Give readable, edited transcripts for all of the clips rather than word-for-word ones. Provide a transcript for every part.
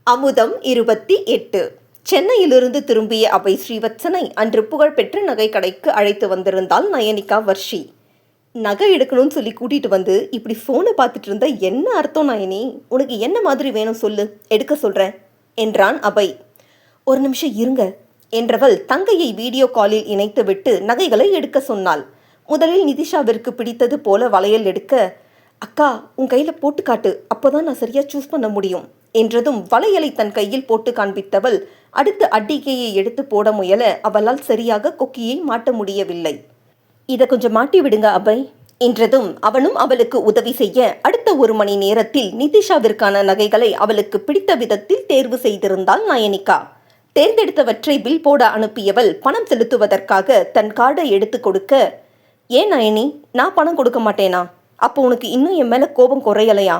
அமுதம் 28. சென்னையிலிருந்து திரும்பிய அபய் ஸ்ரீவத்சனை அன்று புகழ்பெற்ற நகை கடைக்கு அழைத்து வந்திருந்தாள் நயனிகா வர்ஷி. நகை எடுக்கணும்னு சொல்லி கூட்டிகிட்டு வந்து இப்படி ஃபோனை பார்த்துட்டு இருந்த என்ன அர்த்தம் நயனி? உனக்கு என்ன மாதிரி வேணும் சொல்லு, எடுக்க சொல்கிறேன் என்றான் அபய். ஒரு நிமிஷம் இருங்க என்றவள் தங்கையை வீடியோ காலில் இணைத்து விட்டு நகைகளை எடுக்க சொன்னாள். முதலில் நிதிஷாவிற்கு பிடித்தது போல வளையல் எடுக்க, அக்கா உன் கையில் போட்டு காட்டு, அப்போதான் நான் சரியாக சூஸ் பண்ண முடியும் என்றதும் வளையலை தன் கையில் போட்டு காண்பித்தவள் அடுத்து அட்டிகையை எடுத்து போட முயல அவளால் சரியாக கொக்கியை மாட்ட முடியவில்லை. இதை கொஞ்சம் மாட்டி விடுங்க அபய் என்றதும் அவனும் அவளுக்கு உதவி செய்ய அடுத்த 1 மணி நேரத்தில் நிதிஷாவிற்கான நகைகளை அவளுக்கு பிடித்த விதத்தில் தேர்வு செய்திருந்தாள் நயனிகா. தேர்ந்தெடுத்தவற்றை பில் போட அனுப்பியவள் பணம் செலுத்துவதற்காக தன் கார்டை எடுத்து கொடுக்க, ஏன் நயனி, நான் பணம் கொடுக்க மாட்டேனா? அப்போ உனக்கு இன்னும் என் மேலே கோபம் குறையலையா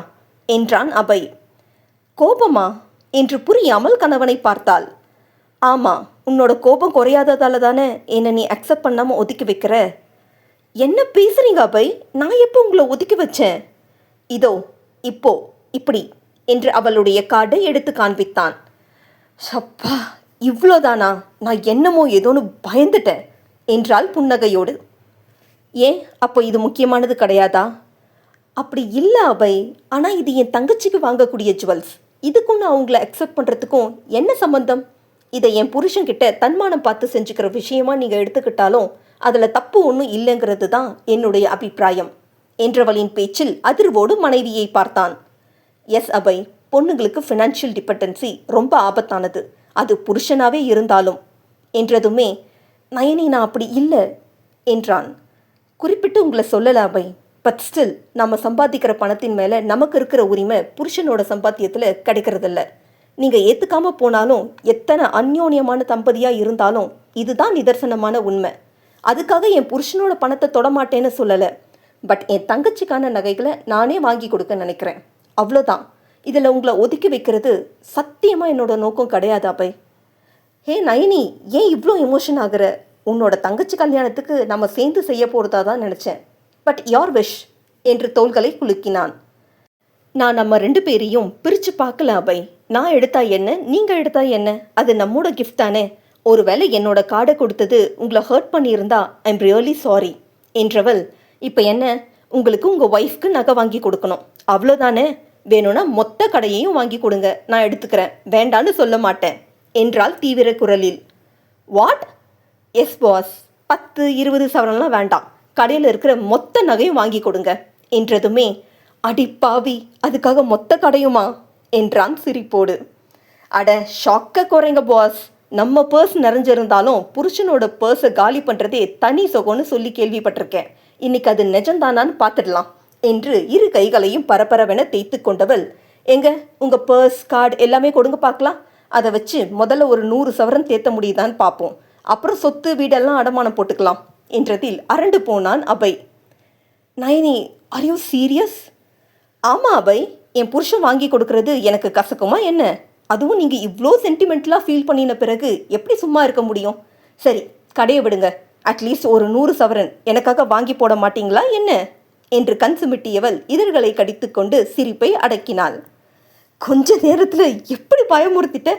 என்றான் அபய். கோபமா என்று புரியாமல் கணவனை பார்த்தாள். ஆமாம், உன்னோட கோபம் குறையாததால தானே என்னை நீ அக்செப்ட் பண்ணாமல் ஒதுக்கி வைக்கிற. என்ன பேசுறீங்க அபய்? நான் எப்போ உங்களை ஒதுக்கி வச்சேன்? இதோ இப்போ இப்படி என்று அவளுடைய கார்டை எடுத்து காண்பித்தான். சப்பா, இவ்வளோதானா? நான் என்னமோ ஏதோன்னு பயந்துட்டேன் என்றாள் புன்னகையோடு. ஏன், அப்போ இது முக்கியமானது கிடையாதா? அப்படி இல்லை அபய், ஆனால் இது என் தங்கச்சிக்கு வாங்கக்கூடிய ஜுவல்ஸ். இதுக்கும் நான் உங்களை அக்செப்ட் பண்ணுறதுக்கும் என்ன சம்பந்தம்? இதை என் புருஷன்கிட்ட தன்மானம் பார்த்து செஞ்சுக்கிற விஷயமா நீங்கள் எடுத்துக்கிட்டாலும் அதில் தப்பு ஒன்றும் இல்லைங்கிறது தான் என்னுடைய அபிப்பிராயம் என்றவளின் பேச்சில் அதிர்வோடு மனைவியை பார்த்தான். எஸ் அபய், பொண்ணுங்களுக்கு ஃபினான்ஷியல் டிபெண்டன்சி ரொம்ப ஆபத்தானது, அது புருஷனாகவே இருந்தாலும் என்றதுமே, நயனி நான் அப்படி இல்லை என்றான். குறிப்பிட்டு உங்களை சொல்லலை அபய், பட் ஸ்டில் நம்ம சம்பாதிக்கிற பணத்தின் மேலே நமக்கு இருக்கிற உரிமை புருஷனோட சம்பாத்தியத்தில் கிடைக்கிறதில்ல. நீங்கள் ஏற்றுக்காமல் போனாலும் எத்தனை அந்யோன்யமான தம்பதியாக இருந்தாலும் இதுதான் நிதர்சனமான உண்மை. அதுக்காக என் புருஷனோட பணத்தை தொடமாட்டேன்னு சொல்லலை, பட் என் தங்கச்சிக்கான நகைகளை நானே வாங்கி கொடுக்க நினைக்கிறேன், அவ்வளோதான். இதில் உங்களை ஒதுக்கி வைக்கிறது சத்தியமாக என்னோட நோக்கம் கிடையாது அபய். ஹே நயனி, ஏன் இவ்வளோ எமோஷன் ஆகுற? உன்னோட தங்கச்சி கல்யாணத்துக்கு நம்ம சேர்ந்து செய்ய போகிறதா தான் நினச்சேன், பட் யோர் விஷ் என்று தோள்களை குலுக்கினான். நான் நம்ம 2 பேரையும் பிரித்து பார்க்கல அபய். நான் எடுத்தா என்ன, நீங்கள் எடுத்தா என்ன, அது நம்மோட கிஃப்ட் தானே. ஒருவேளை என்னோட கார்டை கொடுத்தது உங்களை ஹர்ட் பண்ணியிருந்தா ஐம் ரியலி சாரி என்றவள், இப்போ என்ன, உங்களுக்கு உங்கள் ஒய்ஃப்க்கு நகை வாங்கி கொடுக்கணும், அவ்வளோதானே. வேணும்னா மொத்த கடையையும் வாங்கி கொடுங்க, நான் எடுத்துக்கிறேன், வேண்டான்னு சொல்ல மாட்டேன் என்றாள் தீவிர குரலில். வாட்? எஸ் பாஸ், 10-20 சவரன்லாம் வேண்டாம், கடையில் இருக்கிற மொத்த நகையும் வாங்கி கொடுங்க என்றதுமே, அடி பாவி, அதுக்காக மொத்த கடையுமா என்றான் சிரிப்போடு. அட ஷாக்க குறைங்க பாஸ், நம்ம பர்ஸ் நிறைஞ்சிருந்தாலும் புருஷனோட பர்ஸை காலி பண்ணுறதே தனி சொகம்னு சொல்லி கேள்விப்பட்டிருக்கேன், இன்னைக்கு அது நிஜம்தானான்னு பார்த்துடலாம் என்று 2 கைகளையும் பரபரவென தேய்த்து கொண்டவள், எங்க உங்கள் பர்ஸ் கார்டு எல்லாமே கொடுங்க பார்க்கலாம், அதை வச்சு முதல்ல ஒரு 100 சவரன் தேத்த முடியுதான்னு பார்ப்போம், அப்புறம் சொத்து வீடெல்லாம் அடமானம் போட்டுக்கலாம் என்றதில் அரண்டு போனான் Abhay. Nayani, are you serious? ஆமாம் அபய், என் புருஷன் வாங்கி கொடுக்கறது எனக்கு கசக்குமா என்ன? அதுவும் நீங்கள் இவ்வளோ சென்டிமெண்ட்லாம் ஃபீல் பண்ணின பிறகு எப்படி சும்மா இருக்க முடியும்? சரி, கடையை விடுங்க, அட்லீஸ்ட் ஒரு 100 சவரன் எனக்காக வாங்கி போட மாட்டீங்களா என்ன என்று கண் சுமிட்டியவள் இதழ்களை கடித்து கொண்டு சிரிப்பை அடக்கினாள். கொஞ்ச நேரத்தில் எப்படி பயமுறுத்திட்ட,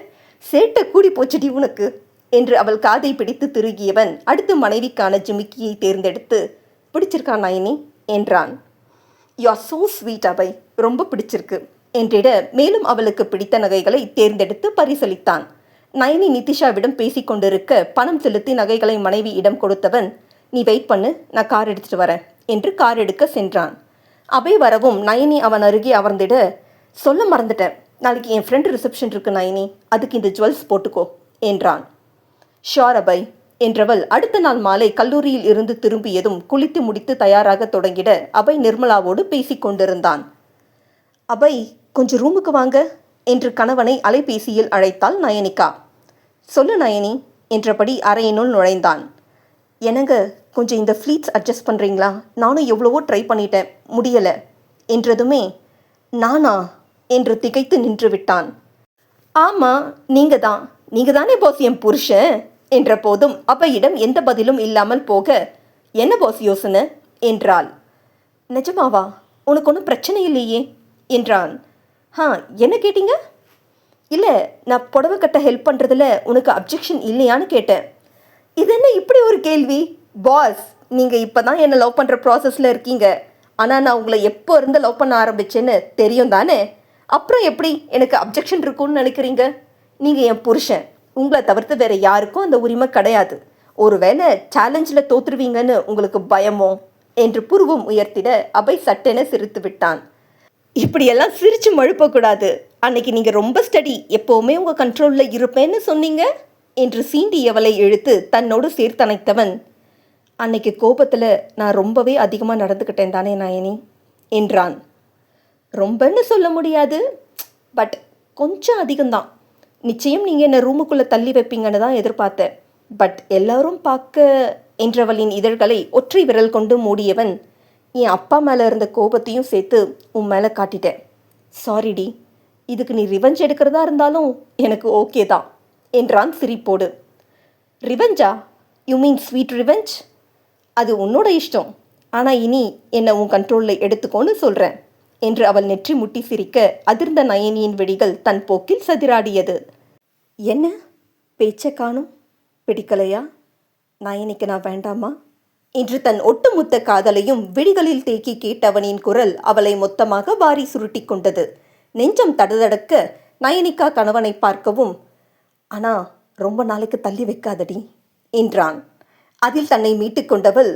சேட்டை கூடி போச்சுடி உனக்கு என்று அவள் காதை பிடித்து திருகியவன் அடுத்து மனைவிக்கான ஜிமிக்கியை தேர்ந்தெடுத்து, பிடிச்சிருக்கா நயனி என்றான். You are so sweet Abhay, ரொம்ப பிடிச்சிருக்கு என்றிட மேலும் அவளுக்கு பிடித்த நகைகளை தேர்ந்தெடுத்து பரிசளித்தான். நயனி நிதிஷாவிடம் பேசிக்கொண்டிருக்க பணம் செலுத்தி நகைகளை மனைவியிடம் கொடுத்தவன், நீ வெயிட் பண்ணு, நான் கார் எடுத்துகிட்டு வரேன் என்று கார் எடுக்க சென்றான். அபய் வரவும் நயனி அவன் அருகே அமர்ந்திட, சொல்ல மறந்துட்டேன், நாளைக்கு என் ஃப்ரெண்டு ரிசப்ஷன் இருக்கு நயனி, அதுக்கு இந்த ஜுவல்ஸ் போட்டுக்கோ என்றான். ஷோர் அபய் என்றவள் அடுத்த நாள் மாலை கல்லூரியில் இருந்து திரும்பியதும் குளித்து முடித்து தயாராக தொடங்கிட அபய் நிர்மலாவோடு பேசிக்கொண்டிருந்தான். அபய், கொஞ்சம் ரூமுக்கு வாங்க என்று கணவனை அலைபேசியில் அழைத்தாள் நயனிகா. சொல்லு நயனி என்றபடி அறையினுள் நுழைந்தான். என்னங்க, கொஞ்சம் இந்த ஃப்ளீட்ஸ் அட்ஜஸ்ட் பண்ணுறீங்களா? நானும் எவ்வளவோ ட்ரை பண்ணிட்டேன், முடியலை என்றதுமே, நானா என்று திகைத்து நின்று விட்டான். ஆமாம், நீங்கள் தானே பாஸ் என் புருஷன் என்ற போதும் அபையிடம் எந்த பதிலும் இல்லாமல் போக, என்ன பாஸ் யோசனை என்றாள். நிஜமாவா? உனக்கு ஒன்றும் பிரச்சனை இல்லையே என்றான். என்ன கேட்டீங்க? இல்லை, நான் புடவை கட்ட ஹெல்ப் பண்ணுறதுல உனக்கு அப்ஜெக்ஷன் இல்லையான்னு கேட்டேன். இது என்ன இப்படி ஒரு கேள்வி? பாஸ், நீங்கள் இப்போ தான் என்னை லவ் பண்ணுற ப்ராசஸில் இருக்கீங்க. ஆனால் நான் உங்களை எப்போ இருந்து லவ் பண்ண ஆரம்பிச்சேன்னு தெரியும் தானே. அப்புறம் எப்படி எனக்கு அப்ஜெக்ஷன் இருக்கும்னு நினைக்கிறீங்க? நீங்கள் என் புருஷன். உங்களை தவிர்த்து வேறு யாருக்கும் அந்த உரிமை கிடையாது. ஒருவேளை சேலஞ்சில் தோற்றுருவீங்கன்னு உங்களுக்கு பயமோ என்று புருவம் உயர்த்திட அபய் சட்டென சிரித்து விட்டான். இப்படியெல்லாம் சிரித்து மழுப்பக்கூடாது. அன்னைக்கு நீங்கள் ரொம்ப ஸ்டடி, எப்போவுமே உங்கள் கண்ட்ரோலில் இருப்பேன்னு சொன்னீங்க என்று சீண்டியவளை இழுத்து தன்னோடு சேர்த்தணைத்தவன், அன்னைக்கு கோபத்தில் நான் ரொம்பவே அதிகமாக நடந்துக்கிட்டேன் தானே நயனி என்றான். ரொம்பன்னு சொல்ல முடியாது, பட் கொஞ்சம் அதிகம்தான். நிச்சயம் நீங்கள் என்னை ரூமுக்குள்ளே தள்ளி வைப்பீங்கன்னு தான் எதிர்பார்த்தேன். பட் எல்லாரும் பார்க்க என்றவளின் இதழ்களை ஒற்றை விரல் கொண்டு மூடியவன், என் அப்பா மேலே இருந்த கோபத்தையும் சேர்த்து உன் மேலே காட்டிட்டேன். சாரிடி, இதுக்கு நீ ரிவெஞ்ச் எடுக்கிறதா இருந்தாலும் எனக்கு ஓகே தான் என்றான் சிரிப்போடு. ரிவெஞ்சா? You mean sweet revenge? அது உன்னோட இஷ்டம். ஆனால் இனி என்னை உன் கண்ட்ரோலில் எடுத்துக்கோன்னு சொல்கிறேன் என்று அவள் நெற்றி முட்டி சிரிக்க அதிர்ந்த நயனியின் விழிகள் தன் போக்கில் சதிராடியது. என்ன பேச்சை காணும்? பிடிக்கலையா? நயனிக்கு நான் வேண்டாமா என்று தன் ஒட்டுமொத்த காதலையும் விழிகளில் தேக்கி கேட்டவனின் குரல் அவளை மொத்தமாக வாரி சுருட்டி கொண்டது. நெஞ்சம் தடதடக்க நயனிகா கணவனை பார்க்கவும், ஆனால் ரொம்ப நாளைக்கு தள்ளி வைக்காதடி என்றான். அதில் தன்னை மீட்டு கொண்டவள்,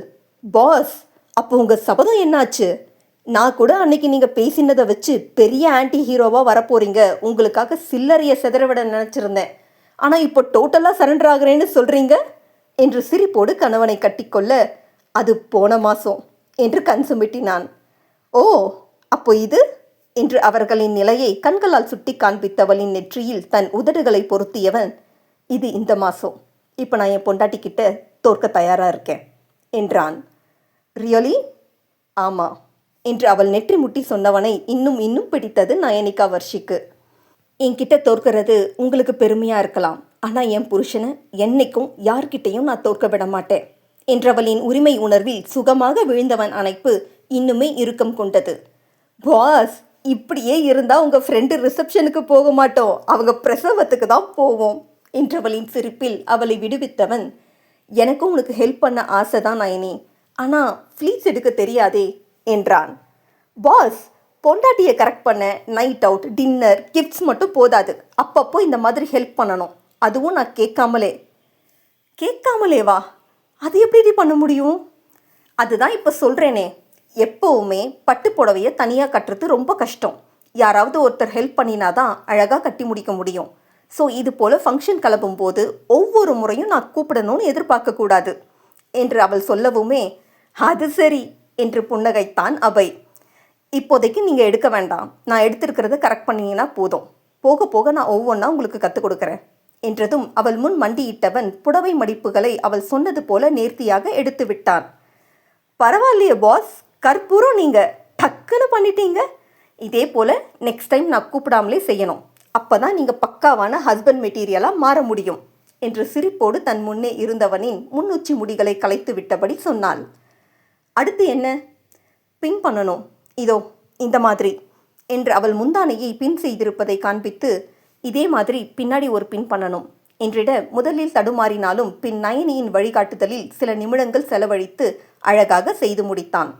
பாஸ், அப்போ உங்கள் சபதம் என்னாச்சு? நான் கூட அன்னைக்கு நீங்கள் பேசினதை வச்சு பெரிய ஆன்டி ஹீரோவாக வரப்போறீங்க, உங்களுக்காக சில்லறையை செதறவிட நினச்சிருந்தேன். ஆனால் இப்போ டோட்டலாக சரண்டர் ஆகிறேன்னு சொல்கிறீங்க என்று சிரிப்போடு கணவனை கட்டிக்கொள்ள, அது போன மாதம் என்று கண் சுமிட்டினான். ஓ, அப்போ இது என்று அவர்களின் நிலையை கண்களால் சுட்டி காண்பித்தவளின் நெற்றியில் தன் உதடுகளை பொருத்தியவன், இது இந்த மாதம். இப்போ நான் என் பொண்டாட்டிக்கிட்ட தோற்க தயாராக இருக்கேன் என்றான். ரியலி? ஆமாம் என்று அவள் நெற்றி முட்டி சொன்னவனை இன்னும் இன்னும் பிடித்தது நயனிகா வர்ஷிக்கு. என்கிட்ட தோற்கிறது உங்களுக்கு பெருமையாக இருக்கலாம், ஆனால் என் புருஷனை என்னைக்கும் யார்கிட்டையும் நான் தோற்க விட மாட்டேன் என்றவளின் உரிமை உணர்வில் சுகமாக விழுந்தவன் அணைப்பு இன்னுமே இறுக்கம் கொண்டது. பாஸ், இப்படியே இருந்தால் உங்கள் ஃப்ரெண்டு ரிசப்ஷனுக்கு போக மாட்டோம், அவங்க பிரசவத்துக்கு தான் போவோம் என்றவளின் சிரிப்பில் அவளை விடுவித்தவன், எனக்கும் உனக்கு ஹெல்ப் பண்ண ஆசை தான் நயனி, ஆனால் ஃப்ளீட்ஸ் எடுக்க தெரியாதே என்றான். பாஸ், பொண்டாட்டியை கரெக்ட் பண்ண நைட் அவுட், டின்னர், கிஃப்ட்ஸ் மட்டும் போதாது, அப்பப்போ இந்த மாதிரி ஹெல்ப் பண்ணணும். அதுவும் நான் கேட்காமலேவா? அது எப்படி பண்ண முடியும்? அதுதான் இப்போ சொல்கிறேனே, எப்போவுமே பட்டு புடவையை தனியாக கட்டுறது ரொம்ப கஷ்டம். யாராவது ஒருத்தர் ஹெல்ப் பண்ணினாதான் அழகாக கட்டி முடிக்க முடியும். ஸோ இது போல் ஃபங்க்ஷன் கிளம்பும் போது ஒவ்வொரு முறையும் நான் கூப்பிடணும்னு எதிர்பார்க்கக்கூடாது என்று அவள் சொல்லவுமே, அது சரி என்று புன்னகைத்தான் அபய். இப்போதைக்கு நீங்கள் எடுக்க வேண்டாம், நான் எடுத்திருக்கிறத கரெக்ட் பண்ணிங்கன்னா போதும், போக போக நான் ஒவ்வொன்றா உங்களுக்கு கற்றுக் கொடுக்குறேன் என்றதும் அவள் முன் மண்டியிட்டவன் புடவை மடிப்புகளை அவள் சொன்னது போல நேர்த்தியாக எடுத்து விட்டான். பரவாயில்லையே பாஸ், கற்பூரம் நீங்கள் டக்குன்னு பண்ணிட்டீங்க. இதே போல் நெக்ஸ்ட் டைம் நான் கூப்பிடாமலே செய்யணும், அப்போ தான் நீங்கள் பக்காவான ஹஸ்பண்ட் மெட்டீரியலாக மாற முடியும் என்று சிரிப்போடு தன் முன்னே இருந்தவனின் முன்னுச்சி முடிகளை கலைத்து விட்டபடி சொன்னாள். அடுத்து என்ன? பின் பண்ணணும், இதோ இந்த மாதிரி என்று அவள் முந்தானையை பின் செய்திருப்பதை காண்பித்து, இதே மாதிரி பின்னாடி ஒரு பின் பண்ணணும் என்றிட முதலில் தடுமாறினாலும் பின் நயனியின் வழிகாட்டுதலில் சில நிமிடங்கள் செலவழித்து அழகாக செய்து முடித்தான்.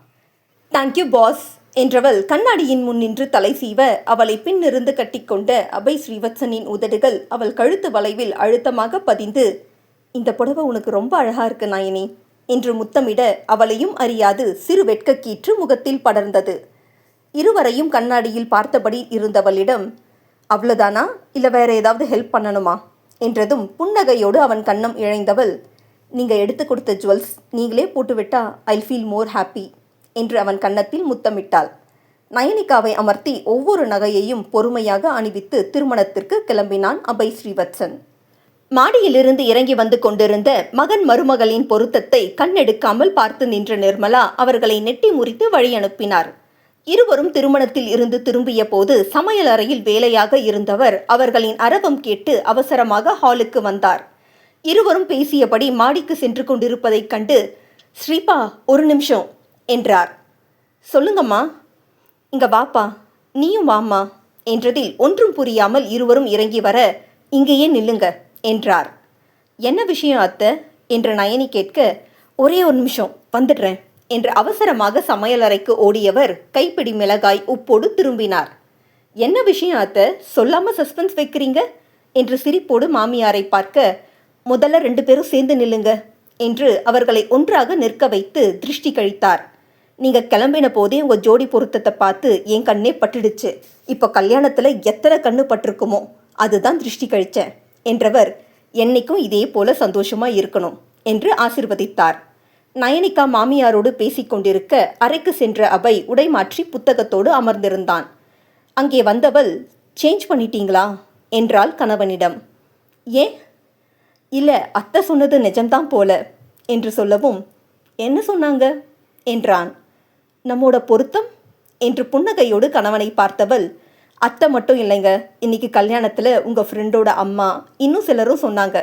தேங்க்யூ பாஸ் என்றவள் கண்ணாடியின் முன் நின்று தலை சீவ அவளை பின்னிருந்து கட்டிக்கொண்ட அபய் ஸ்ரீவத்சனின் உதடுகள் அவள் கழுத்து வளைவில் அழுத்தமாக பதிந்து, இந்த புடவை உனக்கு ரொம்ப அழகா இருக்கு நயனி என்று முத்தமிட அவளையும் அறியாது சிறு வெட்கக்கீற்று முகத்தில் படர்ந்தது. இருவரையும் கண்ணாடியில் பார்த்தபடி இருந்தவளிடம், அவ்வளோதானா, இல்லை வேற ஏதாவது ஹெல்ப் பண்ணணுமா என்றதும் புன்னகையோடு அவன் கண்ணம் இழைந்தவள், நீங்கள் எடுத்து கொடுத்த ஜுவல்ஸ் நீங்களே போட்டுவிட்டா ஐ ஃபீல் மோர் ஹாப்பி என்று அவன் கன்னத்தில் முத்தமிட்டாள். நயனிகாவை அமர்த்தி ஒவ்வொரு நகையையும் பொறுமையாக அணிவித்து திருமணத்திற்கு கிளம்பினான் அபய் ஸ்ரீவத்சன். மாடியிலிருந்து இறங்கி வந்து கொண்டிருந்த மகன் மருமகளின் பொருத்தத்தை கண்ணெடுக்காமல் பார்த்து நின்ற நிர்மலா அவர்களை நெட்டி முறித்து வழி அனுப்பினார். இருவரும் திருமணத்தில் இருந்து திரும்பிய போது சமையல் அறையில் வேலையாக இருந்தவர் அவர்களின் அரவம் கேட்டு அவசரமாக ஹாலுக்கு வந்தார். இருவரும் பேசியபடி மாடிக்கு சென்று கொண்டிருப்பதைக் கண்டு, ஸ்ரீபா ஒரு நிமிஷம் என்றார். சொல்லுங்கம்மா. இங்க வாப்பா, நீயும் வாம்மா என்றதில் ஒன்றும் புரியாமல் இருவரும் இறங்கி வர, இங்கேயே நில்லுங்க என்றார். என்ன விஷயம் அத்தை என்று நயனி கேட்க, ஒரே ஒரு நிமிஷம் வந்துடுறேன் என்று அவசரமாக சமையலறைக்கு ஓடியவர் கைப்பிடி மிளகாய் உப்போடு திரும்பினார். என்ன விஷயம் அத்தை, சொல்லாம சஸ்பென்ஸ் வைக்கிறீங்க என்று சிரிப்போடு மாமியாரை பார்க்க, முதல்ல 2 பேரும் சேர்ந்து நில்லுங்க என்று அவர்களை ஒன்றாக நிற்க வைத்து திருஷ்டி கழித்தார். நீங்க கிளம்பின போதே உங்க ஜோடி பொருத்தத்தை பார்த்து என் கண்ணே பட்டுடுச்சு. இப்போ கல்யாணத்துல எத்தனை கண்ணு பட்டிருக்குமோ அதுதான் திருஷ்டி கழிச்சேன் என்றவர், என்னைக்கும் இதே போல சந்தோஷமா இருக்கணும் என்று ஆசிர்வதித்தார். நயனிகா மாமியாரோடு பேசிக்கொண்டிருக்க அறைக்கு சென்ற அபய் உடை மாற்றி புத்தகத்தோடு அமர்ந்திருந்தான். அங்கே வந்தவள், சேஞ்ச் பண்ணிட்டீங்களா என்றாள் கணவனிடம். ஏன்? இல்லை, அத்தை சொன்னது நிஜம்தான் போல என்று சொல்லவும், என்ன சொன்னாங்க என்றான். நம்மோட பொருத்தம் என்று புன்னகையோடு கணவனை பார்த்தவள், அத்தை மட்டும் இல்லைங்க, இன்னைக்கு கல்யாணத்தில் உங்கள் ஃப்ரெண்டோட அம்மா இன்னும் சிலரும் சொன்னாங்க.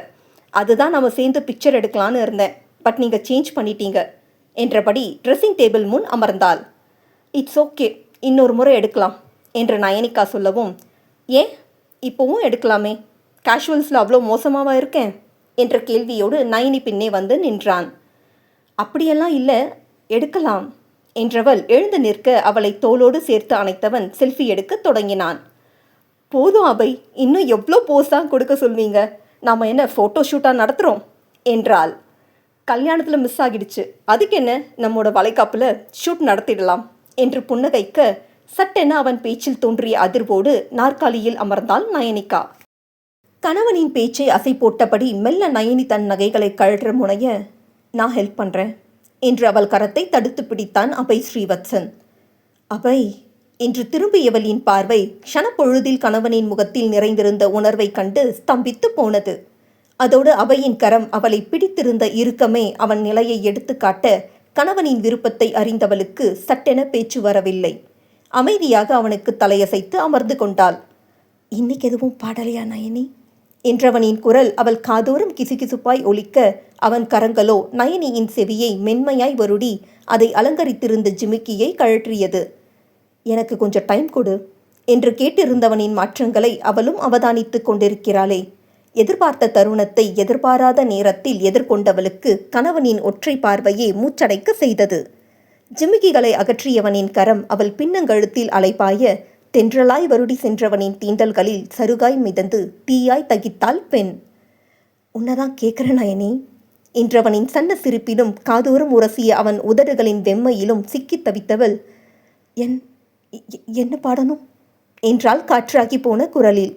அதுதான் நம்ம சேர்ந்து பிக்சர் எடுக்கலான்னு இருந்தேன். பட் நீங்கள் சேஞ்ச் பண்ணிட்டீங்க என்றபடி ட்ரெஸ்ஸிங் டேபிள் முன் அமர்ந்தாள். இட்ஸ் ஓகே, இன்னொரு முறை எடுக்கலாம் என்று நயனிகா சொல்லவும், ஏன் இப்போவும் எடுக்கலாமே, கேஷுவல்ஸில் அவ்வளோ மோசமாவா இருக்கேன் என்ற கேள்வியோடு நயனி பின்னே வந்து நின்றான். அப்படியெல்லாம் இல்லை, எடுக்கலாம் என்றவள் எழுந்து நிற்க அவளை தோளோடு சேர்த்து அணைத்தவன் செல்ஃபி எடுக்க தொடங்கினான். போதும் அபை, இன்னும் எவ்வளோ போஸாக கொடுக்க சொல்வீங்க, நாம் என்ன ஃபோட்டோ ஷூட்டாக நடத்துகிறோம் என்றாள். கல்யாணத்தில் மிஸ் ஆகிடுச்சு, அதுக்கு என்ன, நம்மோட வளைகாப்பில் ஷூட் நடத்திடலாம் என்று புன்னகைக்க, சட்டென அவன் பேச்சில் தோன்றிய அதிர்வோடு நாற்காலியில் அமர்ந்தாள் நயனிகா. கணவனின் பேச்சை அசை போட்டபடி மெல்ல நயனி தன் நகைகளை கழற்ற முனைய, நான் ஹெல்ப் பண்ணுறேன் என்று அவள் கரத்தை தடுத்து பிடித்தான் அபய் ஸ்ரீவத்சன். அபய் என்று திரும்பியவளின் பார்வை க்ஷணப்பொழுதில் கணவனின் முகத்தில் நிறைந்திருந்த உணர்வை கண்டு ஸ்தம்பித்து போனது. அதோடு அபயின் கரம் அவளை பிடித்திருந்த இறுக்கமே அவன் நிலையை எடுத்துக்காட்ட கணவனின் விருப்பத்தை அறிந்தவளுக்கு சட்டென பேச்சு வரவில்லை. அமைதியாக அவனுக்கு தலையசைத்து அமர்ந்து கொண்டாள். இன்னைக்கு எதுவும் பாடலையா நயனி என்றவனின் குரல் அவள் காதோறும் கிசுகிசுப்பாய் ஒலிக்க, அவன் கரங்களோ நயனியின் செவியை மென்மையாய் வருடி அதை அலங்கரித்திருந்த ஜிமிக்கியை கழற்றியது. எனக்கு கொஞ்சம் டைம் கொடு என்று கேட்டிருந்தவனின் மாற்றங்களை அவளும் அவதானித்து கொண்டிருக்கிறாளே. எதிர்பார்த்த தருணத்தை எதிர்பாராத நேரத்தில் எதிர்கொண்டவளுக்கு கணவனின் ஒற்றை பார்வையே மூச்சடைக்க செய்தது. ஜிமிக்கிகளை அகற்றியவனின் கரம் அவள் பின்னங்கழுத்தில் அலைபாய தென்றலாய் வருடி சென்றவனின் தீண்டல்களில் சருகாய் மிதந்து தீயாய் தகித்தாள் பெண். உன்னதான் கேட்குற நயனி என்றவனின் சன்ன சிரிப்பிலும் காதோறும் உரசிய அவன் உதடுகளின் வெம்மையிலும் சிக்கி தவித்தவள், என்ன பாடணும் என்றால் காற்றாகி போன குரலில்.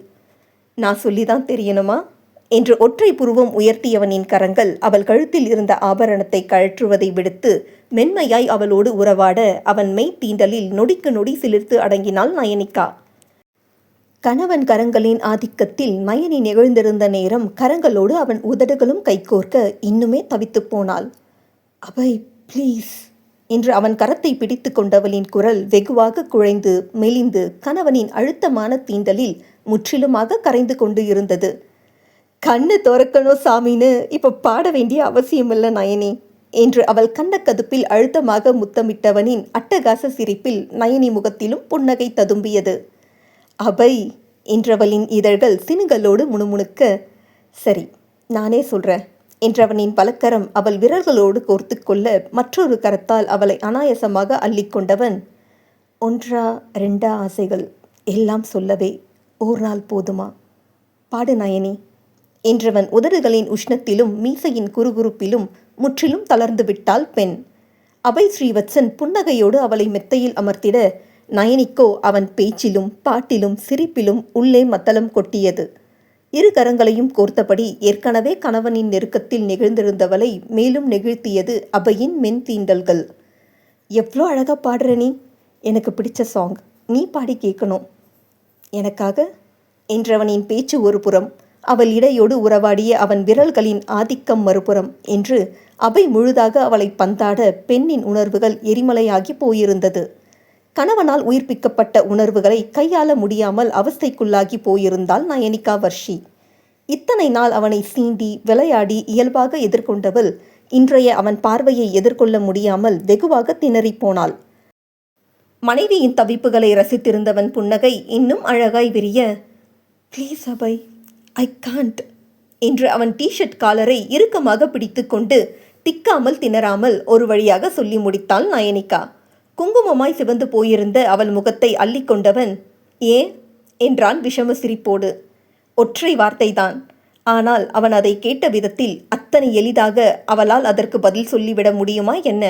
நான் சொல்லிதான் தெரியணுமா என்று ஒற்றை புருவம் உயர்த்தியவனின் கரங்கள் அவள் கழுத்தில் இருந்த ஆபரணத்தை கழற்றுவதை விடுத்து மென்மையாய் அவளோடு உறவாட அவன் மெய் தீண்டலில் நொடிக்கு நொடி சிலிர்த்து அடங்கினாள் நயனிகா. கணவன் கரங்களின் ஆதிக்கத்தில் நயனி நெகிழ்ந்திருந்த நேரம் கரங்களோடு அவன் உதடுகளும் கைகோர்க்க இன்னுமே தவித்து போனாள். அபய் ப்ளீஸ் என்று அவன் கரத்தை பிடித்து கொண்டவளின் குரல் வெகுவாக குழைந்து மெலிந்து கணவனின் அழுத்தமான தீண்டலில் முற்றிலுமாக கரைந்து கொண்டு இருந்தது. கண்ணு திறக்கணும் சாமின்னு இப்போ பாட வேண்டிய அவசியமில்லை நயனி என்று அவள் கண்ணக்கதுப்பில் அழுத்தமாக முத்தமிட்டவனின் அட்டகாச சிரிப்பில் நயனி முகத்திலும் புன்னகை ததும்பியது. அபய் என்றவளின் இதழ்கள் சினுங்களோடு முணுமுணுக்க, சரி நானே சொல்கிறேன் என்றவனின் பலக்கரம் அவள் விரல்களோடு கோர்த்து கொள்ள மற்றொரு கரத்தால் அவளை அனாயசமாக அள்ளிக்கொண்டவன், 1 2 ஆசைகள் எல்லாம் சொல்லவே ஓர் நாள் போதுமா, பாடு நயனி என்றவன் உதடுகளின் உஷ்ணத்திலும் மீசையின் குறுகுறுப்பிலும் முற்றிலும் தளர்ந்து விட்டாள் பெண். அபய் ஸ்ரீவத்சன் புன்னகையோடு அவளை மெத்தையில் அமர்த்திட நயனிக்கோ அவன் பேச்சிலும் பாட்டிலும் சிரிப்பிலும் உள்ளே மத்தளம் கொட்டியது. இரு கரங்களையும் கோர்த்தபடி ஏற்கனவே கணவனின் நெருக்கத்தில் நெகிழ்ந்திருந்தவளை மேலும் நெகிழ்த்தியது அபயின் மென் தீண்டல்கள். எவ்வளோ அழகாக பாடுற நீ, எனக்கு பிடிச்ச சாங் நீ பாடி கேட்கணும் எனக்காக என்றவனின் பேச்சு ஒரு புறம், அவள் இடையோடு உறவாடிய அவன் விரல்களின் ஆதிக்கம் மறுபுறம் என்று அபய் முழுதாக அவளை பந்தாட பெண்ணின் உணர்வுகள் எரிமலையாகி போயிருந்தது. கணவனால் உயிர்ப்பிக்கப்பட்ட உணர்வுகளை கையாள முடியாமல் அவஸ்தைக்குள்ளாகி போயிருந்தாள் நயனிகா வர்ஷி. இத்தனை நாள் அவனை சீண்டி விளையாடி இயல்பாக எதிர்கொண்டவள் இன்றைய அவன் பார்வையை எதிர்கொள்ள முடியாமல் வெகுவாக திணறிப்போனாள். மனைவியின் தவிப்புகளை ரசித்திருந்தவன் புன்னகை இன்னும் அழகாய் விரிய, ப்ளீஸ் அபய், ஐ காண்ட் என்று அவன் டிஷர்ட் காலரை இறுக்கமாக பிடித்து கொண்டு திக்காமல் திணறாமல் ஒரு வழியாக சொல்லி முடித்தாள் நயனிகா. குங்குமமாய் சிவந்து போயிருந்த அவள் முகத்தை அள்ளி கொண்டவன், ஏன் என்றான் விஷம சிரிப்போடு. ஒற்றை வார்த்தைதான். ஆனால் அவன் அதை கேட்ட விதத்தில் அத்தனை எளிதாக அவளால் அதற்கு பதில் சொல்லிவிட முடியுமா என்ன?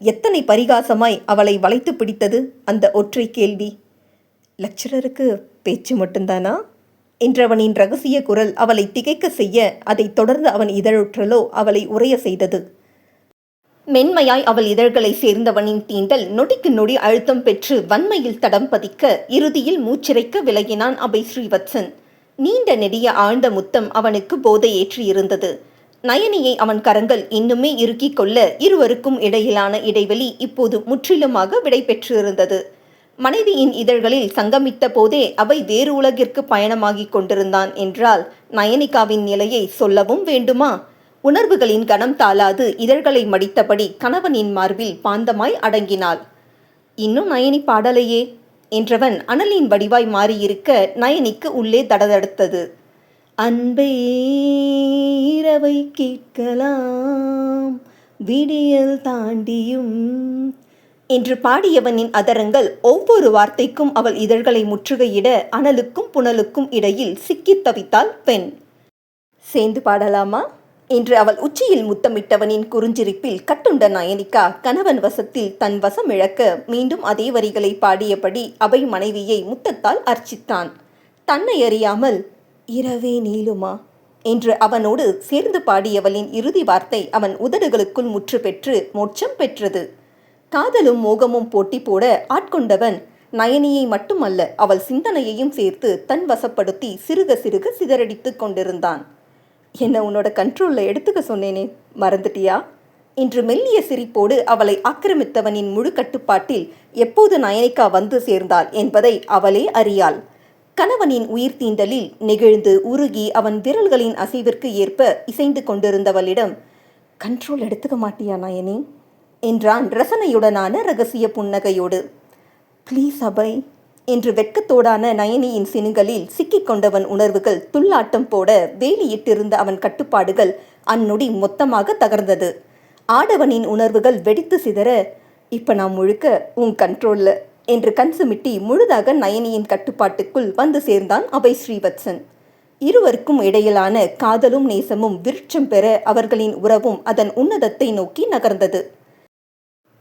எத்தனை பரிகாசமாய் அவளை வளைத்து பிடித்தது அந்த ஒற்றை கேள்வி. லெக்சரருக்கு பேச்சு மட்டும்தானா என்றவனின் ரகசிய குரல் அவளை திகைக்க செய்ய, அதைத் தொடர்ந்து அவன் இதழுற்றலோ அவளை உறைய செய்தது. மென்மையாய் அவள் இதழ்களை சேர்ந்தவனின் தீண்டல் நொடிக்கு நொடி அழுத்தம் பெற்று வன்மையில் தடம் பதிக்க, இறுதியில் மூச்சிறைக்க விலகினான் அபய் ஸ்ரீவத்சன். நீண்ட நெடிய ஆழ்ந்த முத்தம் அவனுக்கு போதை ஏற்றியிருந்தது. நயனியை அவன் கரங்கள் இன்னுமே இறுக்கிக் கொள்ள இருவருக்கும் இடையிலான இடைவெளி இப்போது முற்றிலுமாக விடை பெற்றிருந்தது. மனைவியின் இதழ்களில் சங்கமித்த போதே அவை வேறு உலகிற்கு பயணமாகிக் கொண்டிருந்தான் என்றால் நயனிகாவின் நிலையை சொல்லவும் வேண்டுமா? உணர்வுகளின் கனம் தாளாது இதழ்களை மடித்தபடி கணவனின் மார்பில் பாந்தமாய் அடங்கினாள். இன்னும் நயனி பாடலையே என்றவன் அனலின் வடிவாய் மாறியிருக்க நயனிக்கு உள்ளே தடதடுத்தது. அன்பே இரவை கேட்கலாம் விடியல் தாண்டியும் என்று பாடியவனின் அதரங்கள் ஒவ்வொரு வார்த்தைக்கும் அவள் இதழ்களை முற்றுகையிட அனலுக்கும் புனலுக்கும் இடையில் சிக்கித் தவித்தாள் பெண். சேர்ந்து பாடலாமா என்று அவள் உச்சியில் முத்தமிட்டவனின் குறுஞ்சிரிப்பில் கட்டுண்ட நயனிகா கணவன் வசத்தில் தன் வசம் இழக்க மீண்டும் அதே வரிகளை பாடியபடி அபய் மனைவியை முத்தத்தால் அர்ச்சித்தான். தன்னை அறியாமல் இரவே நீளுமா என்று அவனோடு சேர்ந்து பாடியவளின் இறுதி வார்த்தை அவன் உதடுகளுக்குள் முற்று பெற்று மோட்சம் பெற்றது. காதலும் மோகமும் போட்டி போட ஆட்கொண்டவன் நயனியை மட்டுமல்ல அவள் சிந்தனையையும் சேர்த்து தன் வசப்படுத்தி சிறுக சிறுக சிதறடித்து கொண்டிருந்தான். என்ன உன்னோட கண்ட்ரோலில் எடுத்துக்க சொன்னேனே, மறந்துட்டியா என்று மெல்லிய சிரிப்போடு அவளை ஆக்கிரமித்தவனின் முழு கட்டுப்பாட்டில் எப்போது நயனிகா வந்து சேர்ந்தாள் என்பதை அவளே அறியாள். கணவனின் உயிர் தீண்டலில் நெகிழ்ந்து உருகி அவன் விரல்களின் அசைவிற்கு ஏற்ப இசைந்து கொண்டிருந்தவளிடம், கண்ட்ரோல் எடுத்துக்க மாட்டியா நயனி என்றான் ரசனையுடனான ரகசிய புன்னகையோடு. ப்ளீஸ் அபய் என்று வெட்கத்தோடான நயனியின் சினுங்களில் சிக்கிக் கொண்டவன் உணர்வுகள் துள்ளாட்டம் போட வேலியிட்டிருந்த அவன் கட்டுப்பாடுகள் அந்நொடி மொத்தமாக தகர்ந்தது. ஆடவனின் உணர்வுகள் வெடித்து சிதற, இப்ப நான் முழுக்க உன் கண்ட்ரோல்ல என்று கண் சுமிட்டி முழுதாக நயனியின் கட்டுப்பாட்டுக்குள் வந்து சேர்ந்தான் அபய் ஸ்ரீவத்சன். இருவருக்கும் இடையிலான காதலும் நேசமும் விருட்சம் பெற அவர்களின் உறவும் அதன் உன்னதத்தை நோக்கி நகர்ந்தது.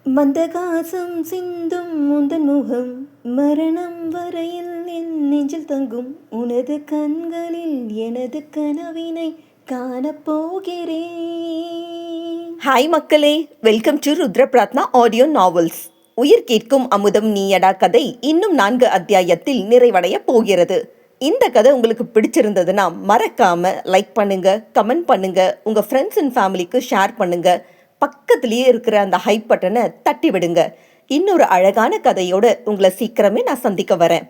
மந்தகாசம் சிந்தும் முந்தன் முகம் மரணம் வரையில் என் நெஞ்சில் தங்கும் உனது கண்களில் எனது கனவினை காணப்போகிறேன். ஹாய் மக்களே, welcome to Rudra Prarthana audio novels. உயிர் கேட்கும் அமுதம் நீயடா கதை இன்னும் 4 அத்தியாயத்தில் நிறைவடைய போகிறது. இந்த கதை உங்களுக்கு பிடிச்சிருந்ததுன்னா மறக்காம லைக் பண்ணுங்க, கமெண்ட் பண்ணுங்க, உங்க ஃப்ரெண்ட்ஸ் அண்ட் ஃபேமிலிக்கு ஷேர் பண்ணுங்க. பக்கத்திலேயே இருக்கிற அந்த ஹைப் பட்டனை தட்டி விடுங்க. இன்னொரு அழகான கதையோடு உங்களை சீக்கிரமே நான் சந்திக்க வரேன்.